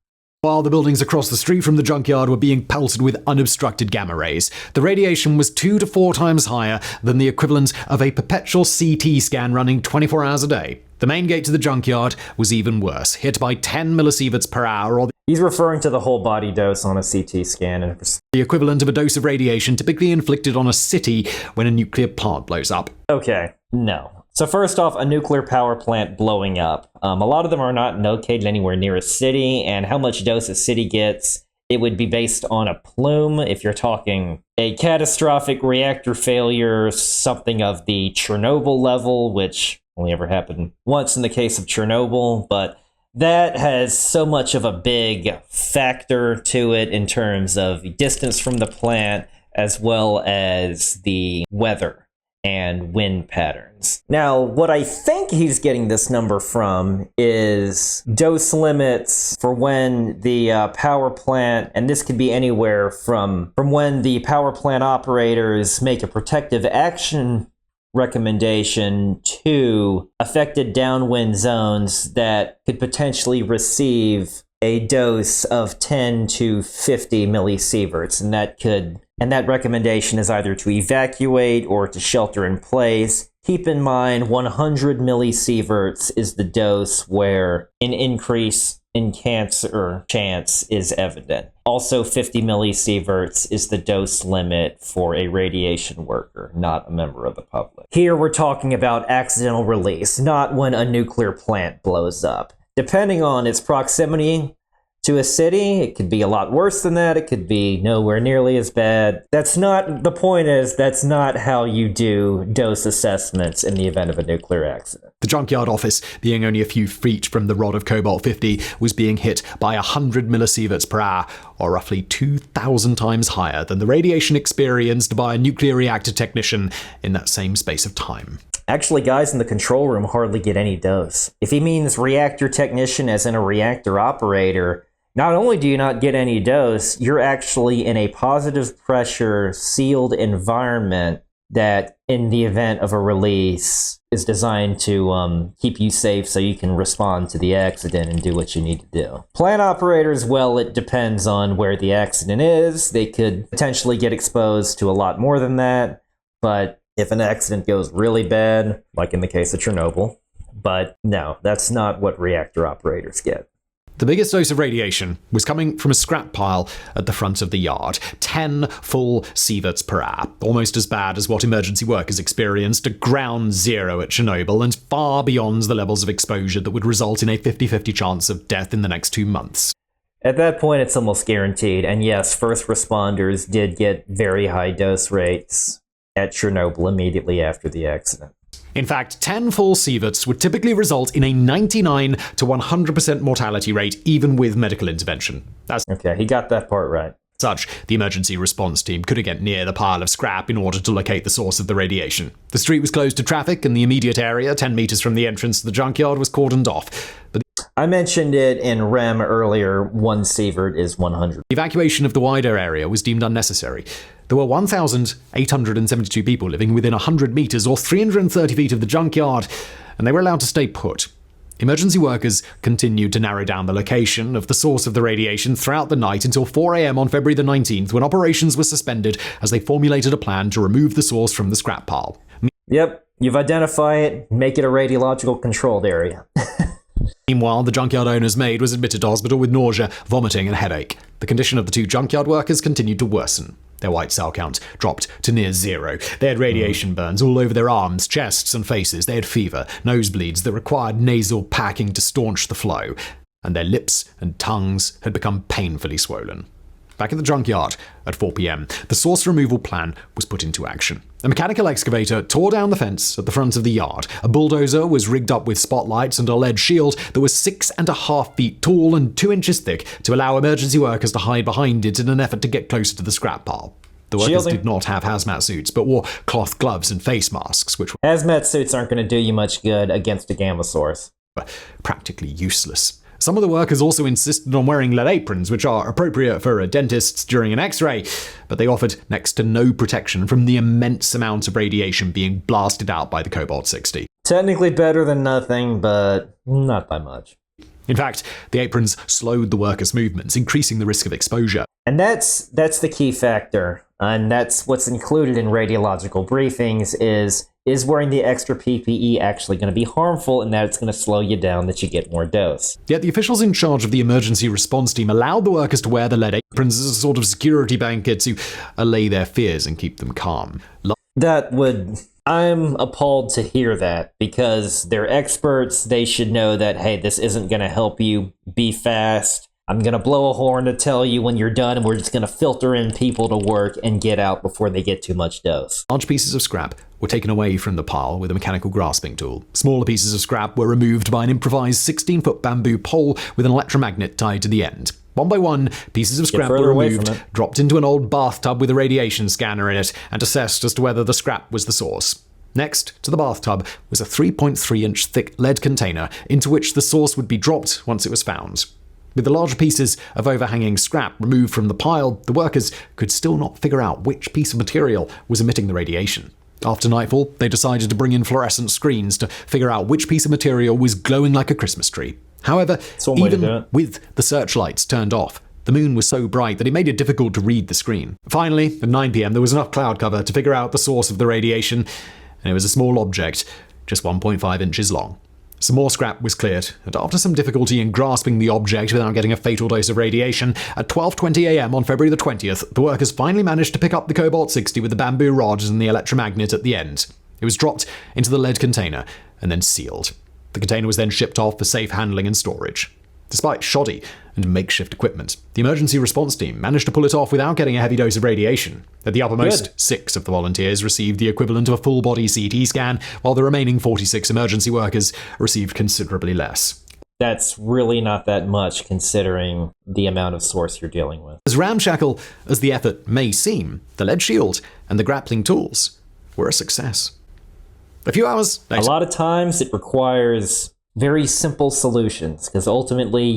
While the buildings across the street from the junkyard were being pelted with unobstructed gamma rays, the radiation was 2 to 4 times higher than the equivalent of a perpetual CT scan running 24 hours a day. The main gate to the junkyard was even worse, hit by 10 millisieverts per hour, or He's referring to the whole body dose on a CT scan. the equivalent of a dose of radiation typically inflicted on a city when a nuclear plant blows up. Okay, no. So first off, a nuclear power plant blowing up. A lot of them are not located anywhere near a city, and how much dose a city gets, it would be based on a plume. If you're talking a catastrophic reactor failure, something of the Chernobyl level, which only ever happened once in the case of Chernobyl, but that has so much of a big factor to it in terms of distance from the plant, as well as the weather and wind patterns. Now, what I think he's getting this number from is dose limits for when the power plant, and this could be anywhere from when the power plant operators make a protective action recommendation to affected downwind zones that could potentially receive a dose of 10 to 50 millisieverts, and that recommendation is either to evacuate or to shelter in place. Keep in mind, 100 millisieverts is the dose where an increase in cancer chance is evident. Also, 50 millisieverts is the dose limit for a radiation worker, not a member of the public. Here we're talking about accidental release, not when a nuclear plant blows up. Depending on its proximity to a city, it could be a lot worse than that. It could be nowhere nearly as bad. The point is, that's not how you do dose assessments in the event of a nuclear accident. The junkyard office, being only a few feet from the rod of Cobalt-60, was being hit by 100 millisieverts per hour, or roughly 2,000 times higher than the radiation experienced by a nuclear reactor technician in that same space of time. Actually, guys in the control room hardly get any dose. If he means reactor technician as in a reactor operator, not only do you not get any dose, you're actually in a positive pressure sealed environment that, in the event of a release, is designed to keep you safe so you can respond to the accident and do what you need to do. Plant operators, well, it depends on where the accident is. They could potentially get exposed to a lot more than that, but if an accident goes really bad, like in the case of Chernobyl, but no, that's not what reactor operators get. The biggest dose of radiation was coming from a scrap pile at the front of the yard. 10 full sieverts per hour, almost as bad as what emergency workers experienced at ground zero at Chernobyl, and far beyond the levels of exposure that would result in a 50-50 chance of death in the next 2 months. At that point, it's almost guaranteed. And yes, first responders did get very high dose rates at Chernobyl immediately after the accident. In fact, 10 full sieverts would typically result in a 99 to 100% mortality rate, even with medical intervention. Okay, he got that part right. Such, the emergency response team couldn't get near the pile of scrap in order to locate the source of the radiation. The street was closed to traffic, and the immediate area, 10 meters from the entrance to the junkyard, was cordoned off. But I mentioned it in REM earlier, 1 sievert is 100. the evacuation of the wider area was deemed unnecessary. There were 1,872 people living within 100 meters or 330 feet of the junkyard, and they were allowed to stay put. Emergency workers continued to narrow down the location of the source of the radiation throughout the night until 4 a.m. on February the 19th, when operations were suspended as they formulated a plan to remove the source from the scrap pile. Yep, you've identified it, make it a radiological controlled area. Meanwhile, the junkyard owner's maid was admitted to hospital with nausea, vomiting, and headache. The condition of the 2 junkyard workers continued to worsen. Their white cell count dropped to near zero. They had radiation burns all over their arms, chests, and faces. They had fever, nosebleeds that required nasal packing to staunch the flow. And their lips and tongues had become painfully swollen. Back at the junkyard at 4 p.m., the source removal plan was put into action. A mechanical excavator tore down the fence at the front of the yard. A bulldozer was rigged up with spotlights and a lead shield that was 6.5 feet tall and 2 inches thick to allow emergency workers to hide behind it in an effort to get closer to the scrap pile. The workers did not have hazmat suits, but wore cloth gloves and face masks, which were hazmat suits aren't going to do you much good against a gamma source. Practically useless. Some of the workers also insisted on wearing lead aprons, which are appropriate for dentists during an x-ray, but they offered next to no protection from the immense amount of radiation being blasted out by the Cobalt-60. Technically better than nothing, but not by much. In fact, the aprons slowed the workers' movements, increasing the risk of exposure. And that's the key factor, and that's what's included in radiological briefings is wearing the extra PPE actually going to be harmful, and that it's going to slow you down, that you get more dose. Yet the officials in charge of the emergency response team allowed the workers to wear the lead aprons as a sort of security blanket to allay their fears and keep them calm. I'm appalled to hear that, because they're experts. They should know that, hey, this isn't going to help you. Be fast. I'm going to blow a horn to tell you when you're done, and we're just going to filter in people to work and get out before they get too much dose. Large pieces of scrap were taken away from the pile with a mechanical grasping tool. Smaller pieces of scrap were removed by an improvised 16-foot bamboo pole with an electromagnet tied to the end. One by one, pieces of scrap were removed, dropped into an old bathtub with a radiation scanner in it, and assessed as to whether the scrap was the source. Next to the bathtub was a 3.3-inch thick lead container into which the source would be dropped once it was found. With the larger pieces of overhanging scrap removed from the pile, the workers could still not figure out which piece of material was emitting the radiation. After nightfall, they decided to bring in fluorescent screens to figure out which piece of material was glowing like a Christmas tree. However, even with the searchlights turned off, the moon was so bright that it made it difficult to read the screen. Finally, at 9 p.m., there was enough cloud cover to figure out the source of the radiation, and it was a small object, just 1.5 inches long. Some more scrap was cleared, and after some difficulty in grasping the object without getting a fatal dose of radiation, at 12:20 a.m. on February the 20th, the workers finally managed to pick up the Cobalt-60 with the bamboo rods and the electromagnet at the end. It was dropped into the lead container and then sealed. The container was then shipped off for safe handling and storage. Despite shoddy and makeshift equipment, the emergency response team managed to pull it off without getting a heavy dose of radiation. At the uppermost, 6 of the volunteers received the equivalent of a full-body CT scan, while the remaining 46 emergency workers received considerably less. That's really not that much, considering the amount of source you're dealing with. As ramshackle as the effort may seem, the lead shield and the grappling tools were a success. A few hours later, a lot of times it requires very simple solutions, because ultimately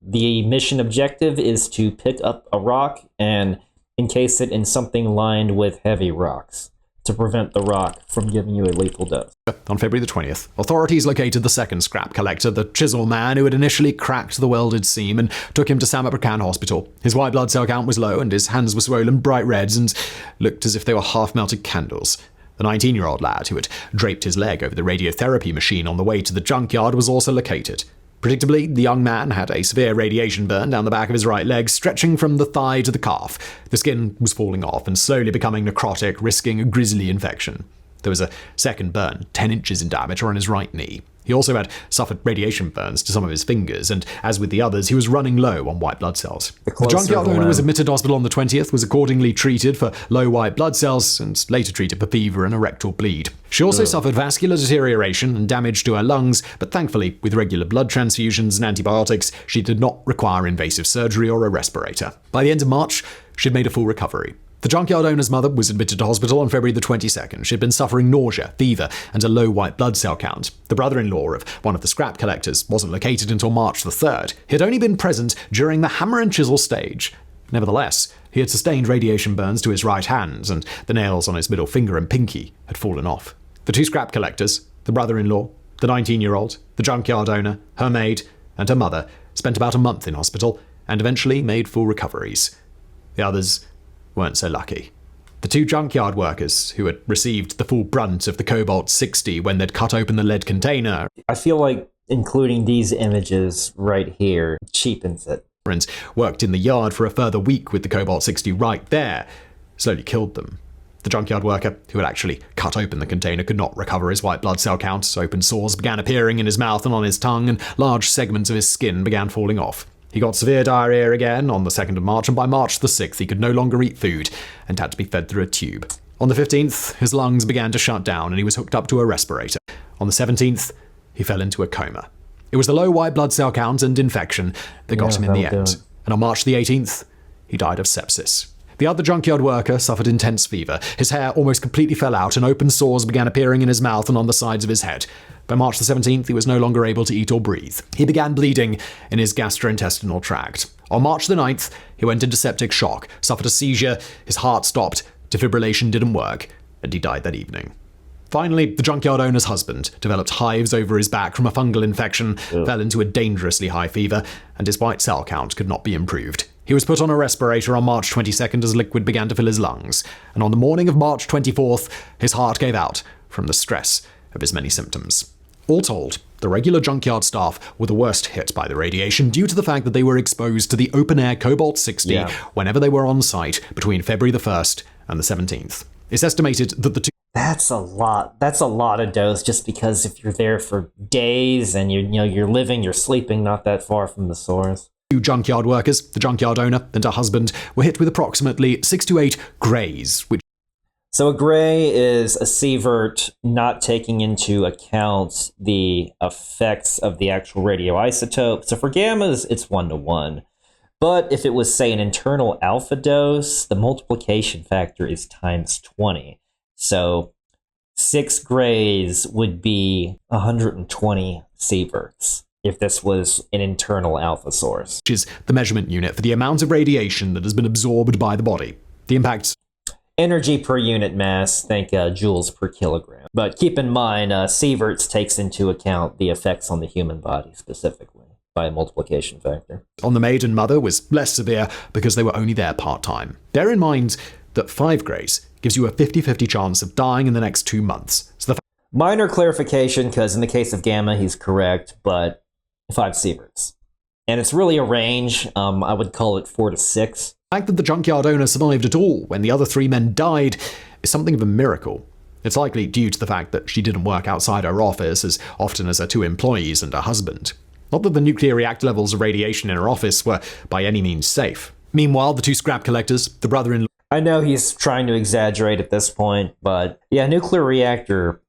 the mission objective is to pick up a rock and encase it in something lined with heavy rocks to prevent the rock from giving you a lethal dose. On February the 20th, authorities located the second scrap collector, the chisel man who had initially cracked the welded seam, and took him to Samut Prakan hospital. His white blood cell count was low, and his hands were swollen bright reds and looked as if they were half-melted candles. The 19-year-old lad who had draped his leg over the radiotherapy machine on the way to the junkyard was also located. Predictably, the young man had a severe radiation burn down the back of his right leg, stretching from the thigh to the calf. The skin was falling off and slowly becoming necrotic, risking a grisly infection. There was a second burn, 10 inches in diameter, on his right knee. He also had suffered radiation burns to some of his fingers, and as with the others, he was running low on white blood cells. The junkyard owner was admitted to hospital on the 20th, was accordingly treated for low white blood cells, and later treated for fever and a rectal bleed. She also suffered vascular deterioration and damage to her lungs, but thankfully, with regular blood transfusions and antibiotics, she did not require invasive surgery or a respirator. By the end of March, she had made a full recovery. The junkyard owner's mother was admitted to hospital on February the 22nd. She had been suffering nausea, fever, and a low white blood cell count. The brother-in-law of one of the scrap collectors wasn't located until March the 3rd. He had only been present during the hammer and chisel stage. Nevertheless, he had sustained radiation burns to his right hand, and the nails on his middle finger and pinky had fallen off. The two scrap collectors, the brother-in-law, the 19-year-old, the junkyard owner, her maid, and her mother, spent about a month in hospital and eventually made full recoveries. The others weren't so lucky. The two junkyard workers, who had received the full brunt of the Cobalt-60 when they'd cut open the lead container, I feel like including these images right here cheapens it. Worked in the yard for a further week with the Cobalt-60 right there, slowly killed them. The junkyard worker, who had actually cut open the container, could not recover his white blood cell count. Open sores began appearing in his mouth and on his tongue, and large segments of his skin began falling off. He got severe diarrhea again on the 2nd of March, and by March the 6th he could no longer eat food and had to be fed through a tube. On the 15th, his lungs began to shut down and he was hooked up to a respirator. On the 17th, he fell into a coma. It was the low white blood cell count and infection that got him in the end. And on March the 18th, he died of sepsis. The other junkyard worker suffered intense fever. His hair almost completely fell out and open sores began appearing in his mouth and on the sides of his head. By March the 17th, he was no longer able to eat or breathe. He began bleeding in his gastrointestinal tract. On March the 9th, he went into septic shock, suffered a seizure, his heart stopped, defibrillation didn't work, and he died that evening. Finally, the junkyard owner's husband developed hives over his back from a fungal infection, fell into a dangerously high fever, and his white cell count could not be improved. He was put on a respirator on March 22nd as liquid began to fill his lungs, and on the morning of March 24th, his heart gave out from the stress of his many symptoms. All told, the regular junkyard staff were the worst hit by the radiation due to the fact that they were exposed to the open-air Cobalt-60 whenever they were on site between February the 1st and the 17th. It's estimated that the two... That's a lot. That's a lot of dose, just because if you're there for days and you're sleeping not that far from the source. Two junkyard workers, the junkyard owner and her husband, were hit with approximately 6 to 8 grays, which... So a gray is a sievert not taking into account the effects of the actual radioisotope. So for gammas, it's 1-to-1. But if it was, say, an internal alpha dose, the multiplication factor is times 20. So 6 grays would be 120 sieverts if this was an internal alpha source. Which is the measurement unit for the amount of radiation that has been absorbed by the body. The impact... Energy per unit mass, think joules per kilogram. But keep in mind, sieverts takes into account the effects on the human body specifically by a multiplication factor. On the maid and mother was less severe because they were only there part-time. Bear in mind that 5 grays gives you a 50-50 chance of dying in the next 2 months. So minor clarification, because in the case of gamma, he's correct, but 5 sieverts. And it's really a range. I would call it 4 to 6. The fact that the junkyard owner survived at all when the other 3 men died is something of a miracle. It's likely due to the fact that she didn't work outside her office as often as her 2 employees and her husband. Not that the nuclear reactor levels of radiation in her office were by any means safe. Meanwhile, the 2 scrap collectors, the brother-in-law... I know he's trying to exaggerate at this point, but yeah, nuclear reactor,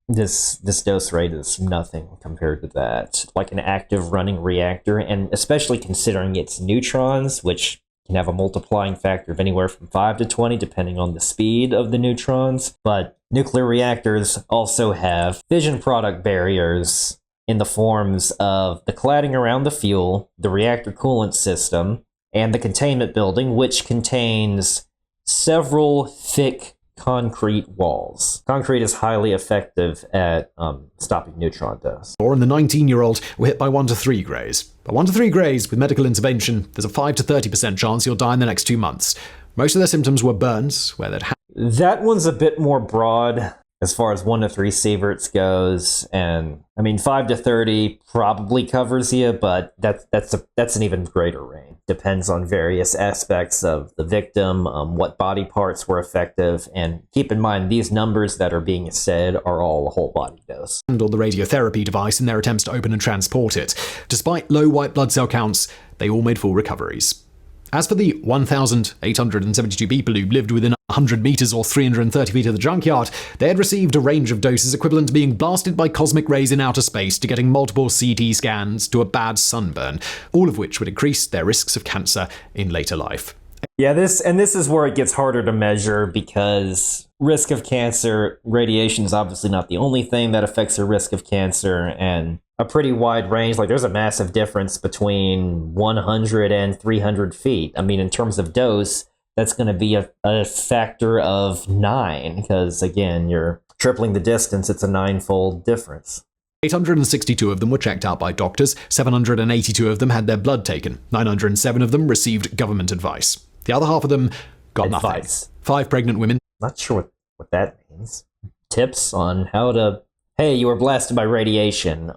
this dose rate is nothing compared to that. Like an active running reactor, and especially considering its neutrons, which can have a multiplying factor of anywhere from 5 to 20, depending on the speed of the neutrons. But nuclear reactors also have fission product barriers in the forms of the cladding around the fuel, the reactor coolant system, and the containment building, which contains several thick concrete walls. Concrete is highly effective at stopping neutron dust. And the 19-year-old were hit by 1 to 3 grays. By 1 to 3 grays, with medical intervention, there's a 5 to 30% chance you'll die in the next 2 months. Most of their symptoms were burns, where they'd That one's a bit more broad. as far as 1 to 3 sieverts goes. And I mean, 5 to 30 probably covers you, but that's an even greater range. Depends on various aspects of the victim, what body parts were effective, and keep in mind these numbers that are being said are all a whole body dose. Handled the radiotherapy device in their attempts to open and transport it. Despite low white blood cell counts, they all made full recoveries. As for the 1,872 people who lived within 100 meters or 330 feet of the junkyard, they had received a range of doses equivalent to being blasted by cosmic rays in outer space, to getting multiple CT scans, to a bad sunburn, all of which would increase their risks of cancer in later life. Yeah, this is where it gets harder to measure, because risk of cancer, radiation is obviously not the only thing that affects the risk of cancer, and a pretty wide range. Like, there's a massive difference between 100 and 300 feet. I mean, in terms of dose, that's going to be a factor of 9, because, again, you're tripling the distance. It's a 9-fold difference. 862 of them were checked out by doctors, 782 of them had their blood taken, 907 of them received government advice. The other half of them got Advice. nothing. 5 pregnant women. Not sure what that means. Tips on how to... Hey, you were blasted by radiation.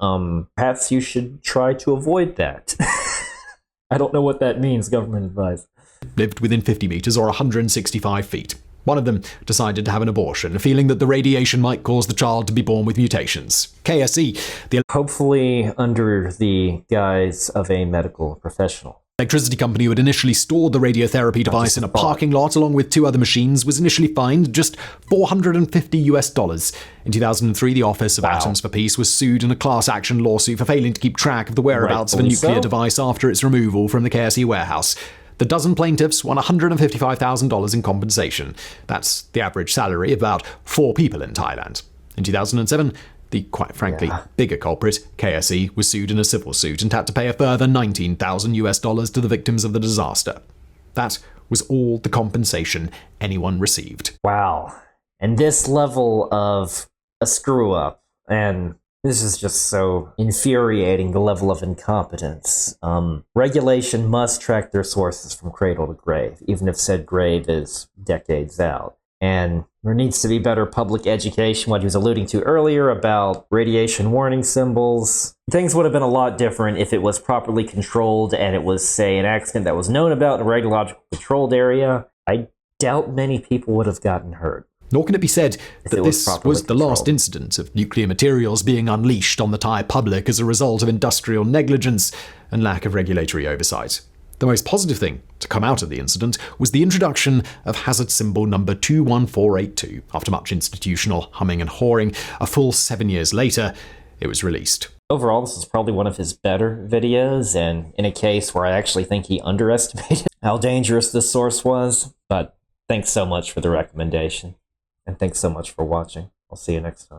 Perhaps you should try to avoid that. I don't know what that means, government advice. Lived within 50 meters or 165 feet. One of them decided to have an abortion, feeling that the radiation might cause the child to be born with mutations. KSE, the Hopefully under the guise of a medical professional. electricity company who had initially stored the radiotherapy device in a parking lot along with 2 other machines, was initially fined just $450. In 2003, the Office of Atoms for Peace was sued in a class action lawsuit for failing to keep track of the whereabouts of a nuclear device after its removal from the KSE warehouse. The dozen plaintiffs won $155,000 in compensation. That's the average salary of about 4 people in Thailand. In 2007, the, quite frankly, bigger culprit, KSE, was sued in a civil suit and had to pay a further $19,000 to the victims of the disaster. That was all the compensation anyone received. Wow. And this level of a screw-up, and this is just so infuriating, the level of incompetence. Regulation must track their sources from cradle to grave, even if said grave is decades out. And there needs to be better public education, what he was alluding to earlier about radiation warning symbols. Things would have been a lot different if it was properly controlled and it was, say, an accident that was known about in a radiological controlled area. I doubt many people would have gotten hurt. Nor can it be said that this was the last incident of nuclear materials being unleashed on the Thai public as a result of industrial negligence and lack of regulatory oversight. The most positive thing to come out of the incident was the introduction of hazard symbol number 21482. After much institutional humming and hawing, a full 7 years later, it was released. Overall, this is probably one of his better videos, and in a case where I actually think he underestimated how dangerous this source was. But thanks so much for the recommendation, and thanks so much for watching. I'll see you next time.